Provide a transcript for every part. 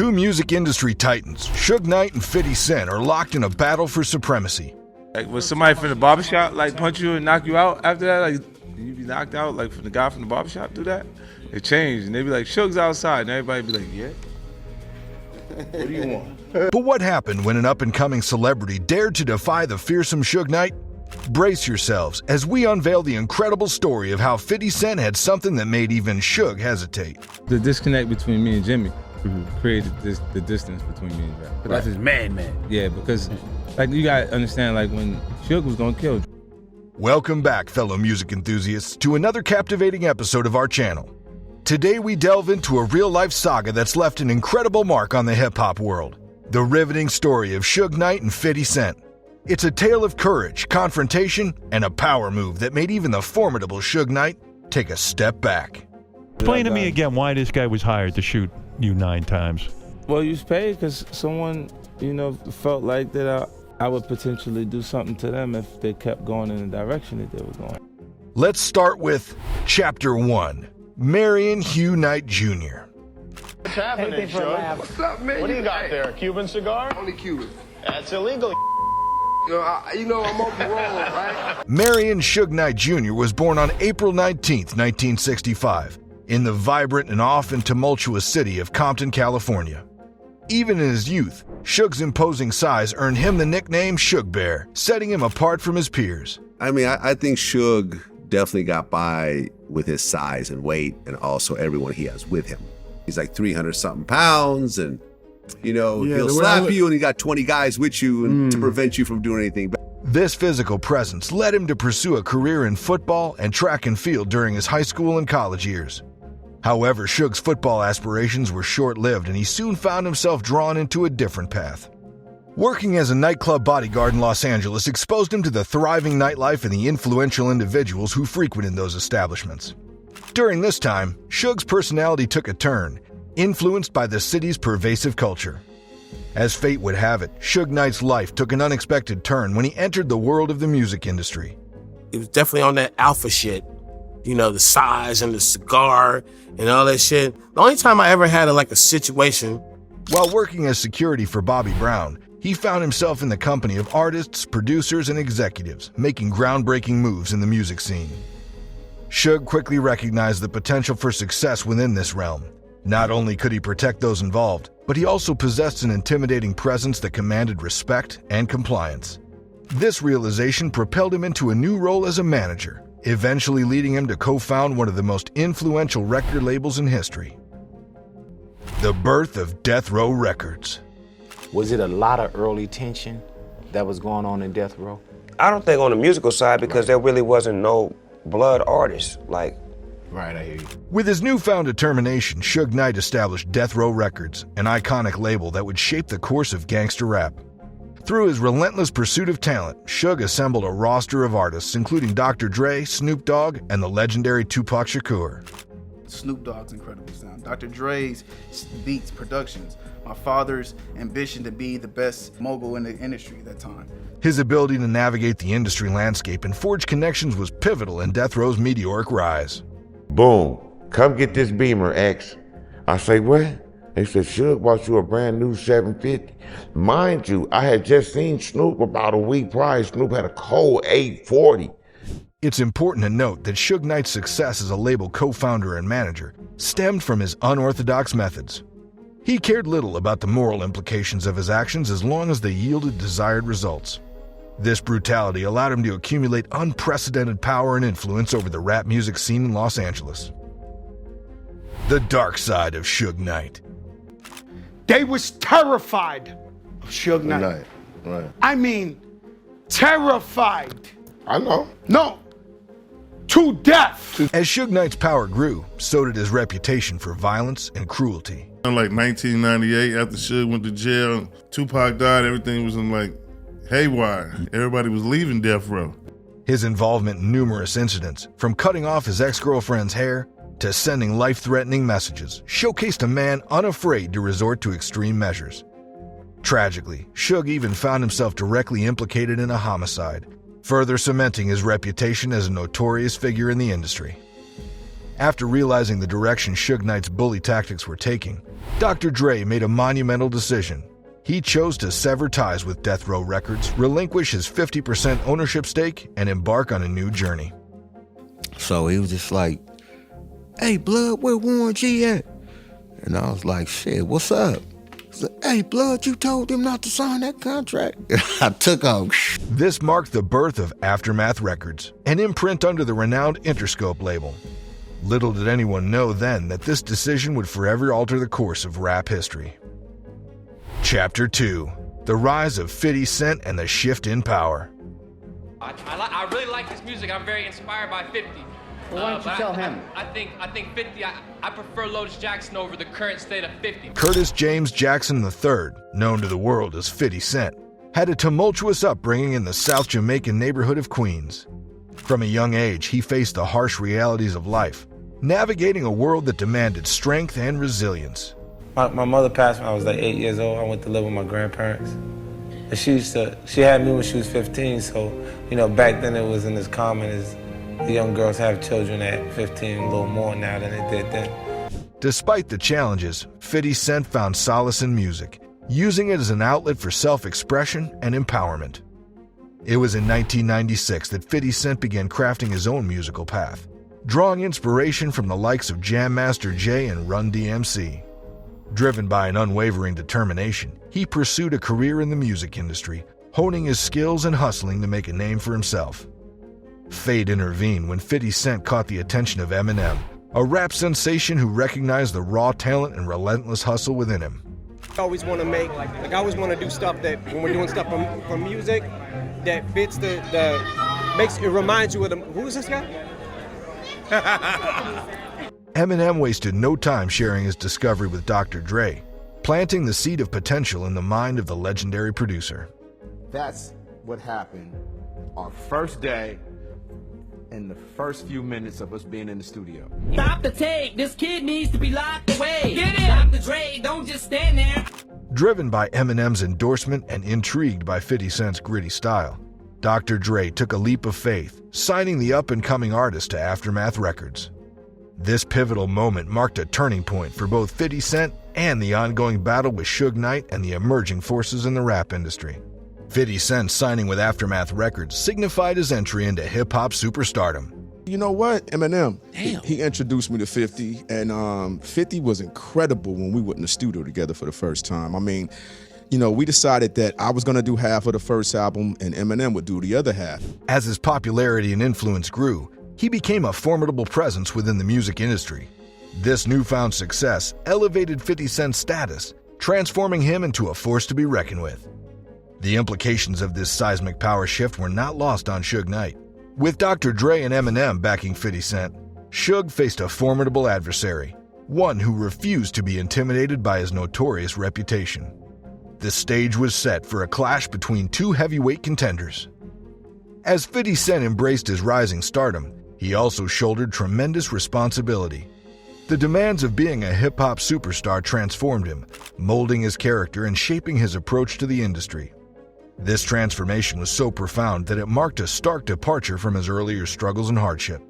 Two music industry titans, Suge Knight and 50 Cent, are locked in a battle for supremacy. Like, when somebody from the barbershop like punch you and knock you out after that, like you be knocked out, like from the guy from the barbershop do that, it changed, and they be like, Suge's outside, and everybody be like, yeah. What do you want? But what happened when an up-and-coming celebrity dared to defy the fearsome Suge Knight? Brace yourselves as we unveil the incredible story of how 50 Cent had something that made even Suge hesitate. The disconnect between me and Jimmy created the distance between me and Jack. But that's his man. Yeah, because like you gotta understand, like when Suge was gonna kill. Welcome back, fellow music enthusiasts, to another captivating episode of our channel. Today we delve into a real-life saga that's left an incredible mark on the hip-hop world. The riveting story of Suge Knight and 50 Cent. It's a tale of courage, confrontation, and a power move that made even the formidable Suge Knight take a step back. Explain to me again why this guy was hired to shoot you 9 times. Well, you was paid because someone, felt like that I would potentially do something to them if they kept going in the direction that they were going. Let's start with Chapter 1. Marion Hugh Knight Jr. What's happening, Suge? What's up, man? What do you got there? A Cuban cigar? Only Cuban. That's illegal. I'm on parole, right? Marion Suge Knight Jr. was born on April 19, 1965, in the vibrant and often tumultuous city of Compton, California. Even in his youth, Suge's imposing size earned him the nickname Sugebear, setting him apart from his peers. I mean, I think Suge definitely got by with his size and weight and also everyone he has with him. He's like 300-something pounds and, he'll slap you and he got 20 guys with you and to prevent you from doing anything. This physical presence led him to pursue a career in football and track and field during his high school and college years. However, Suge's football aspirations were short-lived and he soon found himself drawn into a different path. Working as a nightclub bodyguard in Los Angeles exposed him to the thriving nightlife and the influential individuals who frequented those establishments. During this time, Suge's personality took a turn, influenced by the city's pervasive culture. As fate would have it, Suge Knight's life took an unexpected turn when he entered the world of the music industry. He was definitely on that alpha shit. The size and the cigar and all that shit. The only time I ever had a situation. While working as security for Bobby Brown, he found himself in the company of artists, producers, and executives, making groundbreaking moves in the music scene. Suge quickly recognized the potential for success within this realm. Not only could he protect those involved, but he also possessed an intimidating presence that commanded respect and compliance. This realization propelled him into a new role as a manager, eventually leading him to co-found one of the most influential record labels in history. The birth of Death Row Records. Was it a lot of early tension that was going on in Death Row? I don't think on the musical side because there really wasn't no blood artists. Right, I hear you. With his newfound determination, Suge Knight established Death Row Records, an iconic label that would shape the course of gangster rap. Through his relentless pursuit of talent, Suge assembled a roster of artists including Dr. Dre, Snoop Dogg, and the legendary Tupac Shakur. Snoop Dogg's incredible sound, Dr. Dre's beats, productions, my father's ambition to be the best mogul in the industry at that time. His ability to navigate the industry landscape and forge connections was pivotal in Death Row's meteoric rise. Boom, come get this Beamer, X. I say, what? They said, Suge bought you a brand new 750. Mind you, I had just seen Snoop about a week prior. Snoop had a cold 840. It's important to note that Suge Knight's success as a label co-founder and manager stemmed from his unorthodox methods. He cared little about the moral implications of his actions as long as they yielded desired results. This brutality allowed him to accumulate unprecedented power and influence over the rap music scene in Los Angeles. The dark side of Suge Knight. They was terrified of Suge Knight. Right. I mean, terrified. I know. No, to death. As Suge Knight's power grew, so did his reputation for violence and cruelty. In 1998, after Suge went to jail, Tupac died, everything was in haywire. Everybody was leaving Death Row. His involvement in numerous incidents, from cutting off his ex-girlfriend's hair to sending life-threatening messages, showcased a man unafraid to resort to extreme measures. Tragically, Suge even found himself directly implicated in a homicide, further cementing his reputation as a notorious figure in the industry. After realizing the direction Suge Knight's bully tactics were taking, Dr. Dre made a monumental decision. He chose to sever ties with Death Row Records, relinquish his 50% ownership stake, and embark on a new journey. So he was just like, "Hey, Blood, where Warren G at?" And I was like, "Shit, what's up?" He's like, "Hey, Blood, you told him not to sign that contract." I took off. This marked the birth of Aftermath Records, an imprint under the renowned Interscope label. Little did anyone know then that this decision would forever alter the course of rap history. Chapter 2: The Rise of 50 Cent and the Shift in Power. I really like this music. I'm very inspired by 50. Well, why don't you tell him? I think 50. I prefer Lotus Jackson over the current state of 50. Curtis James Jackson III, known to the world as 50 Cent, had a tumultuous upbringing in the South Jamaican neighborhood of Queens. From a young age, he faced the harsh realities of life, navigating a world that demanded strength and resilience. My mother passed when I was like 8 years old. I went to live with my grandparents. And she had me when she was 15, so, back then it wasn't as common as the young girls have children at 15, a little more now than it did then. Despite the challenges, 50 Cent found solace in music, using it as an outlet for self-expression and empowerment. It was in 1996 that 50 Cent began crafting his own musical path, drawing inspiration from the likes of Jam Master Jay and Run DMC. Driven by an unwavering determination, he pursued a career in the music industry, honing his skills and hustling to make a name for himself. Fate intervened when 50 Cent caught the attention of Eminem, a rap sensation who recognized the raw talent and relentless hustle within him. I always want to make, I always want to do stuff that, when we're doing stuff for music, that fits it reminds you of who is this guy? Eminem wasted no time sharing his discovery with Dr. Dre, planting the seed of potential in the mind of the legendary producer. That's what happened our first day and the first few minutes of us being in the studio. Stop the tape. This kid needs to be locked away. Get him! Dr. Dre, don't just stand there. Driven by Eminem's endorsement and intrigued by 50 Cent's gritty style, Dr. Dre took a leap of faith, signing the up-and-coming artist to Aftermath Records. This pivotal moment marked a turning point for both 50 Cent and the ongoing battle with Suge Knight and the emerging forces in the rap industry. 50 Cent signing with Aftermath Records signified his entry into hip-hop superstardom. You know what? Eminem, he introduced me to 50, and 50 was incredible when we went in the studio together for the first time. I mean, we decided that I was going to do half of the first album and Eminem would do the other half. As his popularity and influence grew, he became a formidable presence within the music industry. This newfound success elevated 50 Cent's status, transforming him into a force to be reckoned with. The implications of this seismic power shift were not lost on Suge Knight. With Dr. Dre and Eminem backing 50 Cent, Suge faced a formidable adversary, one who refused to be intimidated by his notorious reputation. The stage was set for a clash between two heavyweight contenders. As 50 Cent embraced his rising stardom, he also shouldered tremendous responsibility. The demands of being a hip-hop superstar transformed him, molding his character and shaping his approach to the industry. This transformation was so profound that it marked a stark departure from his earlier struggles and hardship.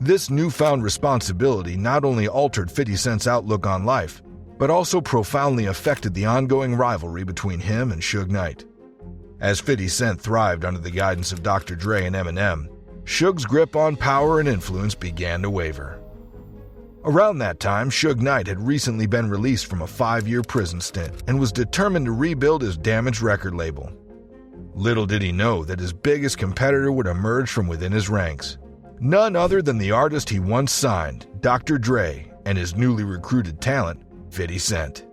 This newfound responsibility not only altered 50 Cent's outlook on life, but also profoundly affected the ongoing rivalry between him and Suge Knight. As 50 Cent thrived under the guidance of Dr. Dre and Eminem, Suge's grip on power and influence began to waver. Around that time, Suge Knight had recently been released from a 5-year prison stint and was determined to rebuild his damaged record label. Little did he know that his biggest competitor would emerge from within his ranks. None other than the artist he once signed, Dr. Dre, and his newly recruited talent, 50 Cent.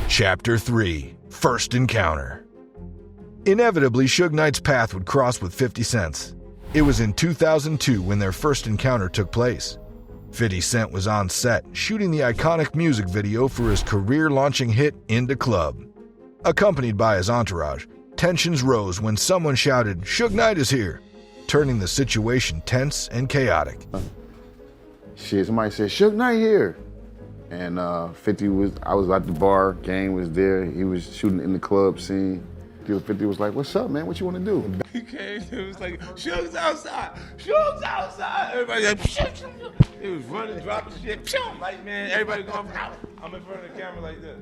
Chapter 3: First Encounter. Inevitably, Suge Knight's path would cross with 50 Cent's. It was in 2002 when their first encounter took place. 50 Cent was on set, shooting the iconic music video for his career-launching hit, Indelible. Accompanied by his entourage, tensions rose when someone shouted, "Suge Knight is here," turning the situation tense and chaotic. Somebody said, "Suge Knight here." And 50 I was at the bar, Gang was there, he was shooting in the club scene. 50 was like, what's up, man? What you want to do? He came, it was like, Suge's outside, Suge's outside. Everybody like, he was running, dropping shit, like, man, everybody going, I'm in front of the camera like this.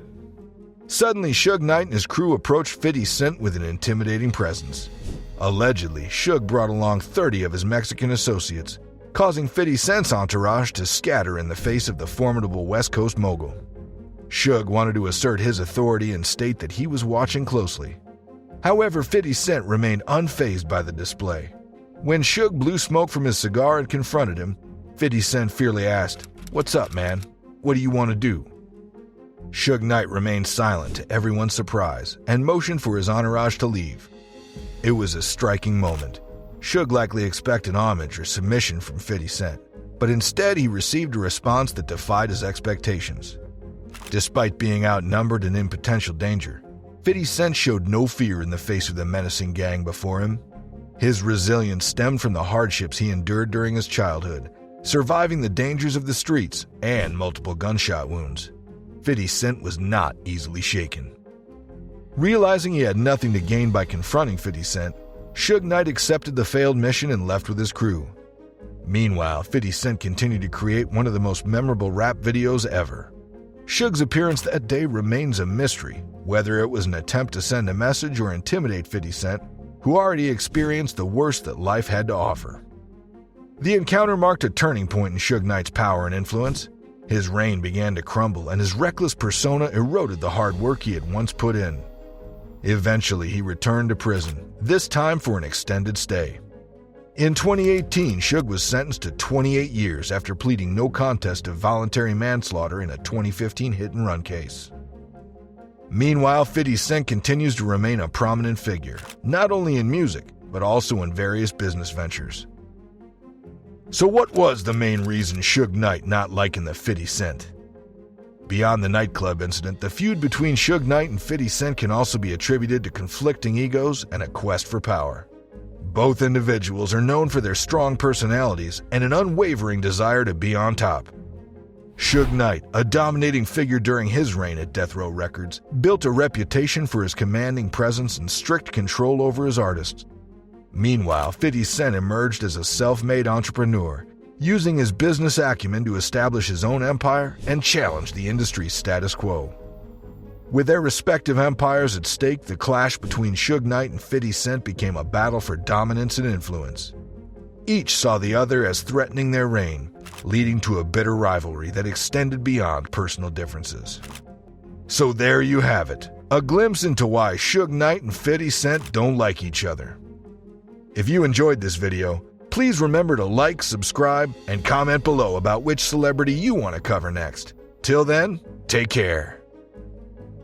Suddenly, Suge Knight and his crew approached 50 Cent with an intimidating presence. Allegedly, Suge brought along 30 of his Mexican associates, causing 50 Cent's entourage to scatter in the face of the formidable West Coast mogul. Suge wanted to assert his authority and state that he was watching closely. However, 50 Cent remained unfazed by the display. When Suge blew smoke from his cigar and confronted him, 50 Cent fiercely asked, "What's up, man? What do you want to do?" Suge Knight remained silent to everyone's surprise and motioned for his entourage to leave. It was a striking moment. Suge likely expected homage or submission from 50 Cent, but instead he received a response that defied his expectations. Despite being outnumbered and in potential danger, 50 Cent showed no fear in the face of the menacing gang before him. His resilience stemmed from the hardships he endured during his childhood, surviving the dangers of the streets and multiple gunshot wounds. 50 Cent was not easily shaken. Realizing he had nothing to gain by confronting 50 Cent, Suge Knight accepted the failed mission and left with his crew. Meanwhile, 50 Cent continued to create one of the most memorable rap videos ever. Suge's appearance that day remains a mystery, whether it was an attempt to send a message or intimidate 50 Cent, who already experienced the worst that life had to offer. The encounter marked a turning point in Suge Knight's power and influence. His reign began to crumble, and his reckless persona eroded the hard work he had once put in. Eventually, he returned to prison, this time for an extended stay. In 2018, Suge was sentenced to 28 years after pleading no contest to voluntary manslaughter in a 2015 hit-and-run case. Meanwhile, 50 Cent continues to remain a prominent figure, not only in music, but also in various business ventures. So what was the main reason Suge Knight not liking the 50 Cent? Beyond the nightclub incident, the feud between Suge Knight and 50 Cent can also be attributed to conflicting egos and a quest for power. Both individuals are known for their strong personalities and an unwavering desire to be on top. Suge Knight, a dominating figure during his reign at Death Row Records, built a reputation for his commanding presence and strict control over his artists. Meanwhile, 50 Cent emerged as a self-made entrepreneur, using his business acumen to establish his own empire and challenge the industry's status quo. With their respective empires at stake, the clash between Suge Knight and 50 Cent became a battle for dominance and influence. Each saw the other as threatening their reign, leading to a bitter rivalry that extended beyond personal differences. So there you have it, a glimpse into why Suge Knight and 50 Cent don't like each other. If you enjoyed this video, please remember to like, subscribe, and comment below about which celebrity you want to cover next. Till then, take care.